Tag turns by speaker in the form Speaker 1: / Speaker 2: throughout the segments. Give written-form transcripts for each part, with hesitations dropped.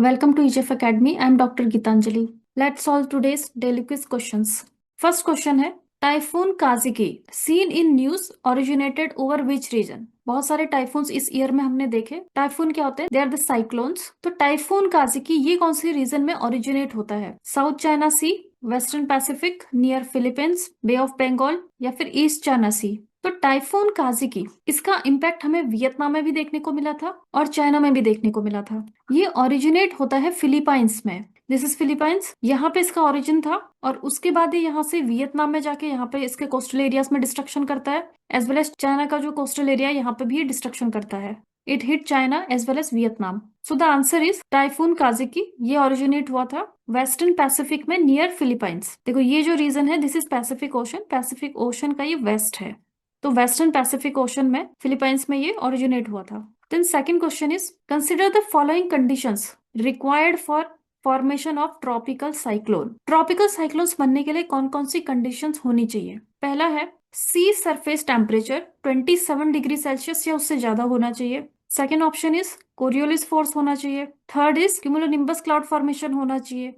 Speaker 1: Welcome to EJF Academy. I am Dr. Gitanjali. Let's solve today's daily quiz questions. First question है typhoon Kajiki seen in news originated over which region. बहुत सारे typhoons इस year में हमने देखे। Typhoon क्या होते हैं? They are the cyclones. तो टाइफून काजिकी ये कौन सी रीजन में ओरिजिनेट होता है? South China Sea, western Pacific, near Philippines, bay of Bengal या फिर ईस्ट चाइना सी। तो टाइफून काजिकी इसका इम्पैक्ट हमें वियतनाम में भी देखने को मिला था और चाइना में भी देखने को मिला था। ये ओरिजिनेट होता है फिलीपाइंस में। This is Philippines. यहाँ पे इसका ओरिजिन था और उसके बाद ये यहाँ से वियतनाम में जाके यहाँ पे इसके कोस्टल एरियाज में डिस्ट्रक्शन करता है, एज वेल एज चाइना का जो कोस्टल एरिया यहाँ पे भी डिस्ट्रक्शन करता है। It hit China as well as Vietnam. So the answer is typhoon Kajiki. ये ओरिजिनेट हुआ था वेस्टर्न पैसिफिक में नियर फिलीपाइंस। देखो ये जो रीजन है this is Pacific Ocean. Pacific Ocean का ये वेस्ट है, तो वेस्टर्न पैसिफिक ओशन में फिलीपाइंस में ये ओरिजिनेट हुआ था। Then second question is consider the following conditions required for formation of tropical cyclone. Tropical cyclones बनने के लिए कौन कौन सी कंडीशंस होनी चाहिए? पहला है सी सरफेस टेम्परेचर 27 डिग्री सेल्सियस या उससे ज्यादा होना चाहिए। Second option is Coriolis force होना चाहिए। Third is cumulonimbus cloud formation होना चाहिए।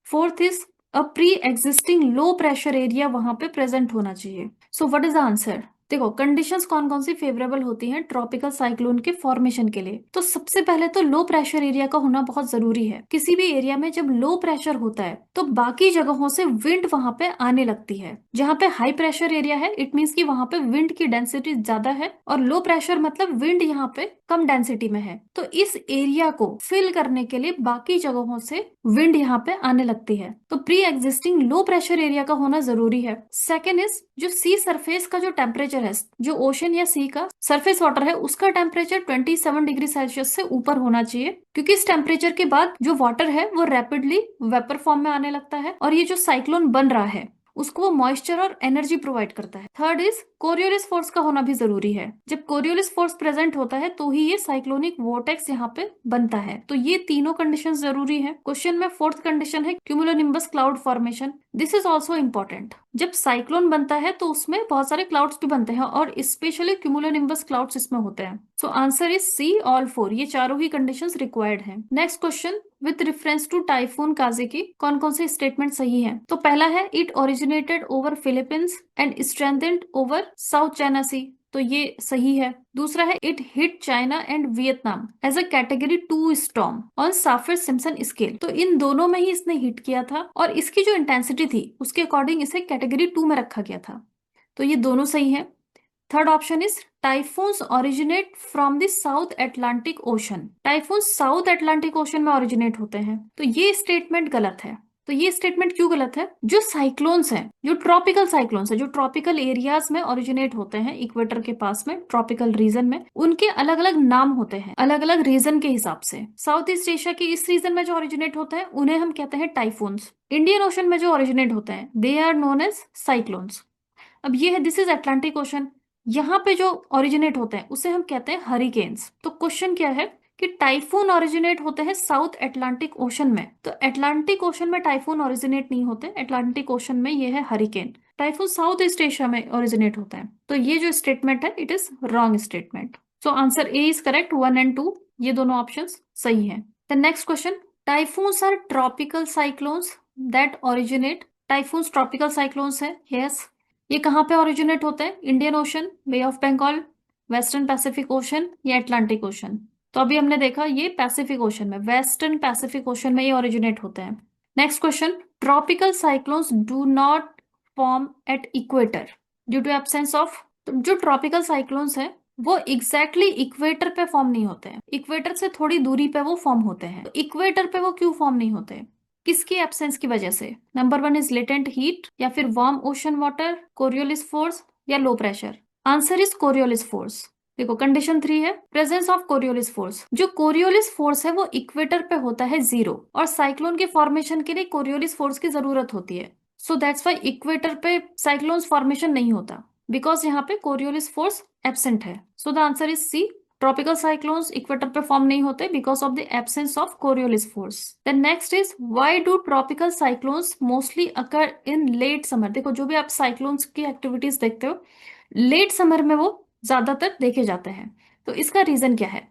Speaker 1: Fourth is a pre existing low pressure area वहां पे प्रेजेंट होना चाहिए। So what is the answer? देखो कंडीशंस कौन कौन सी फेवरेबल होती हैं ट्रॉपिकल साइक्लोन के फॉर्मेशन के लिए। तो सबसे पहले तो लो प्रेशर एरिया का होना बहुत जरूरी है। किसी भी एरिया में जब लो प्रेशर होता है तो बाकी जगहों से विंड वहां पे आने लगती है। जहां पे हाई प्रेशर एरिया है इट मीन्स कि वहां पे विंड की डेंसिटी ज्यादा है, और लो प्रेशर मतलब विंड यहाँ पे कम डेंसिटी में है। तो इस एरिया को फिल करने के लिए बाकी जगहों से विंड यहाँ पे आने लगती है। तो pre existing low pressure area का होना जरूरी है। सेकेंड इज जो सी सरफेस का जो टेम्परेचर है, जो ओशन या सी का सरफेस वाटर है उसका टेम्परेचर 27 डिग्री सेल्सियस से ऊपर होना चाहिए, क्योंकि इस टेम्परेचर के बाद जो वाटर है वो रैपिडली वेपर फॉर्म में आने लगता है और ये जो साइक्लोन बन रहा है उसको वो मॉइस्चर और एनर्जी प्रोवाइड करता है। थर्ड इज कोरियोलिस फोर्स का होना भी जरूरी है। जब कोरियोलिस फोर्स प्रेजेंट होता है तो ही ये साइक्लोनिक वोर्टेक्स यहाँ पे बनता है। तो ये तीनों कंडीशन जरूरी है। क्वेश्चन में फोर्थ कंडीशन है cumulonimbus cloud formation. This is also important. जब साइक्लोन बनता है तो उसमें बहुत सारे क्लाउड्स भी बनते हैं और स्पेशली क्यूमुलोनिम्बस क्लाउड्स इसमें होते हैं। So answer is C all four. ये चारों ही कंडीशंस रिक्वायर्ड हैं। Next question with reference to typhoon Kajiki कौन कौन से स्टेटमेंट सही है? तो पहला है it originated over Philippines and strengthened over South China Sea. तो ये सही है। दूसरा है it hit China and Vietnam as a category 2 storm on Saffir Simpson scale. तो इन दोनों में ही इसने हिट किया था और इसकी जो इंटेंसिटी थी उसके अकॉर्डिंग इसे कैटेगरी 2 में रखा गया था। तो ये दोनों सही है। Third option is typhoons originate from the south Atlantic ocean. Typhoon south Atlantic Ocean में ओरिजिनेट होते हैं। तो ये स्टेटमेंट गलत है। तो ये स्टेटमेंट क्यों गलत है? जो साइक्लोन्स हैं, जो ट्रॉपिकल साइक्लोन्स हैं, जो ट्रॉपिकल एरियाज में ओरिजिनेट होते हैं इक्वेटर के पास में ट्रॉपिकल रीजन में, उनके अलग अलग नाम होते हैं अलग अलग रीजन के हिसाब से। साउथ ईस्ट एशिया के इस रीजन में जो ओरिजिनेट होते हैं उन्हें हम कहते हैं टाइफून्स। इंडियन ओशन में जो ओरिजिनेट होते हैं they are known as cyclones. अब ये है दिस इज अटलांटिक ओशन। यहाँ पे जो ओरिजिनेट होते हैं उसे हम कहते हैं हरिकेन्स। तो क्वेश्चन क्या है कि टाइफून ओरिजिनेट होते हैं साउथ अटलांटिक ओशन में। तो अटलांटिक ओशन में टाइफून ओरिजिनेट नहीं होते, अटलांटिक ओशन में ये है hurricane. Typhoon South East Asia में ओरिजिनेट होता है। तो ये जो स्टेटमेंट है it is wrong statement. So answer A is correct. 1 and 2 ये दोनों ऑप्शन सही है। The next question typhoons are tropical cyclones that originate. Typhoons tropical cyclones है, यस। ये कहाँ पे ओरिजिनेट होते हैं? Indian Ocean, bay of Bengal, western Pacific Ocean या अटलांटिक ओशन। तो अभी हमने देखा ये पैसिफिक ओशन में, वेस्टर्न पैसिफिक ओशन में ये ओरिजिनेट होते हैं। Next question tropical cyclones do not form at equator due to absence of. जो ट्रॉपिकल साइक्लोन्स है वो एग्जैक्टली इक्वेटर पे फॉर्म नहीं होते हैं, इक्वेटर से थोड़ी दूरी पे वो फॉर्म होते हैं। तो इक्वेटर पे वो क्यों फॉर्म नहीं होते? किसकी एब्सेंस की वजह से? नंबर 1 इज लेटेंट हीट या फिर warm ocean water, Coriolis force या low pressure. Answer is Coriolis force. देखो कंडीशन 3 है प्रेजेंस ऑफ कोरियोलिस फोर्स। जो कोरियोलिस फोर्स है वो इक्वेटर पे होता है 0 और साइक्लोन के फॉर्मेशन के लिए कोरियोलिस फोर्स की जरूरत होती है। सो दैट्स वाई इक्वेटर पे साइक्लोन्स फॉर्मेशन नहीं होता, बिकॉज यहाँ पे कोरियोलिस फोर्स एब्सेंट है। So the answer is C. Tropical cyclones equator पे फॉर्म नहीं होते because of the absence of Coriolis force. Then next is why do tropical cyclones mostly occur in late summer. देखो जो भी आप cyclones की activities देखते हो लेट समर में वो ज्यादातर देखे जाते हैं। तो इसका रीजन क्या है?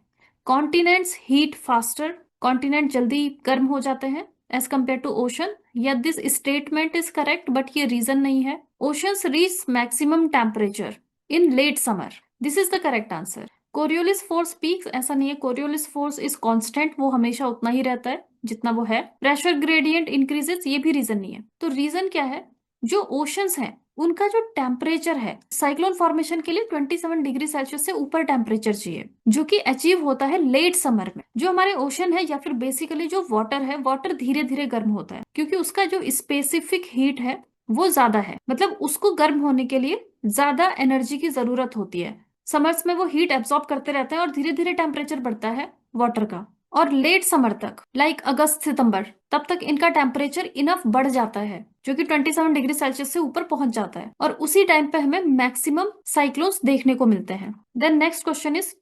Speaker 1: कॉन्टिनेंट्स हीट फास्टर, कॉन्टिनेंट जल्दी गर्म हो जाते हैं एज कम्पेयर टू ओशन, या this statement is correct but ये रीजन नहीं है। Oceans reach maximum temperature in late summer, this is the correct answer. Coriolis force peaks, ऐसा नहीं है, कोरियोलिस फोर्स इज कांस्टेंट, वो हमेशा उतना ही रहता है जितना वो है। प्रेशर ग्रेडियंट इंक्रीजेस, ये भी रीजन नहीं है। तो रीजन क्या है, जो ओशंस हैं उनका जो टेम्परेचर है, साइक्लोन फॉर्मेशन के लिए 27 डिग्री सेल्सियस से ऊपर टेम्परेचर चाहिए, जो कि अचीव होता है लेट समर में। जो हमारे ओशन है या फिर बेसिकली जो वाटर है, वाटर धीरे धीरे गर्म होता है क्योंकि उसका जो स्पेसिफिक हीट है वो ज्यादा है, मतलब उसको गर्म होने के लिए ज्यादा एनर्जी की जरूरत होती है। समर्स में वो हीट एब्सॉर्ब करते रहते हैं और धीरे धीरे टेम्परेचर बढ़ता है वाटर का। और लेट समर तक, लाइक अगस्त सितंबर, तब तक इनका टेम्परेचर इनफ बढ़ जाता है जो कि 27 डिग्री सेल्सियस से ऊपर पहुंच जाता है, और उसी टाइम पे हमें मैक्सिमम साइक्लोन्स देखने को मिलते हैं। Then next question is,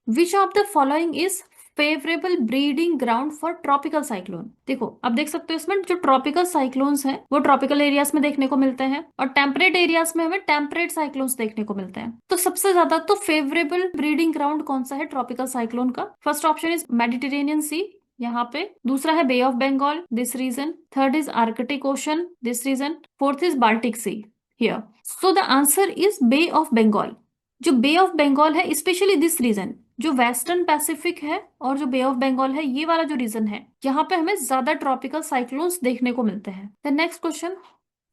Speaker 1: which of the following is favourable breeding ground for tropical cyclone. देखो अब देख सकते हो इसमें जो ट्रॉपिकल साइक्लोन्स हैं वो ट्रॉपिकल एरियाज में देखने को मिलते हैं, और टेम्परेट एरियाज में हमें टेम्परेट साइक्लोन्स देखने को मिलते हैं। तो सबसे ज्यादा तो फेवरेबल ब्रीडिंग ग्राउंड कौन सा है ट्रॉपिकल साइक्लोन का? First option is Mediterranean Sea, यहाँ पे। दूसरा है bay of Bengal, this region. Third is Arctic Ocean, this region. Fourth is Baltic Sea, here. So the answer is bay of Bengal. जो bay of Bengal है, स्पेशली दिस रीजन, जो western Pacific है और जो बे ऑफ बंगाल है, ये वाला जो रीजन है, यहाँ पे हमें ज्यादा ट्रॉपिकल साइक्लोन्स देखने को मिलते हैं। The next question,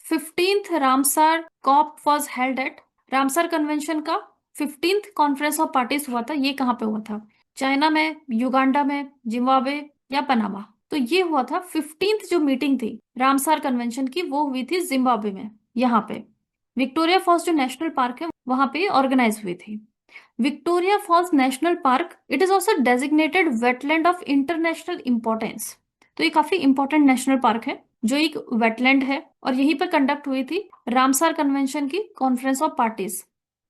Speaker 1: 15th Ramsar COP was held at. Ramsar Convention का 15th कॉन्फ्रेंस ऑफ पार्टीज हुआ था, ये कहाँ पे हुआ था? चाइना में, युगांडा में, जिम्बाब्वे या पनामा? तो ये हुआ था 15th जो मीटिंग थी रामसार कन्वेंशन की, वो हुई थी जिम्बाब्वे में, यहाँ पे। विक्टोरिया फॉल्स जो नेशनल पार्क है वहां पे ऑर्गेनाइज हुई थी। Victoria Falls National Park, it is also designated wetland of international importance. तो ये काफी इंपॉर्टेंट नेशनल पार्क है जो एक वेटलैंड है, और यहीं पर कंडक्ट हुई थी रामसार कन्वेंशन की conference of parties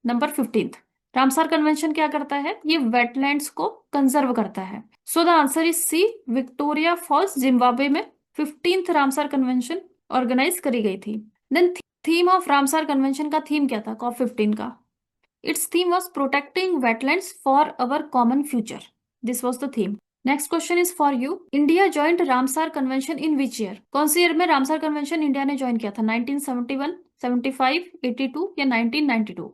Speaker 1: number 15th। Ramsar Convention क्या करता है? ये वेटलैंड्स को कंजर्व करता है। So the answer is C, Victoria Falls Zimbabwe में 15th रामसार कन्वेंशन ऑर्गेनाइज करी गई थी। Then theme of Ramsar Convention का थीम क्या था COP 15 का? Its theme was protecting wetlands for our common future. This was the theme. Next question is for you. India joined Ramsar Convention in which year? कौन सी year में Ramsar convention India ने join किया था? 1971, 75, 82 या 1992?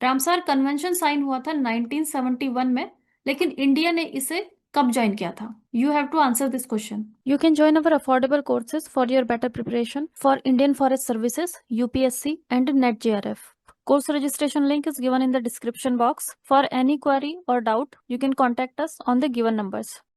Speaker 1: Ramsar convention sign हुआ था 1971 में, लेकिन इंडिया ने इसे कब ज्वाइन किया था? You have to answer this question. You can join our affordable courses for your better preparation for Indian Forest Services, UPSC and NET JRF. Course registration link is given in the description box. For any query or doubt, you can contact us on the given numbers.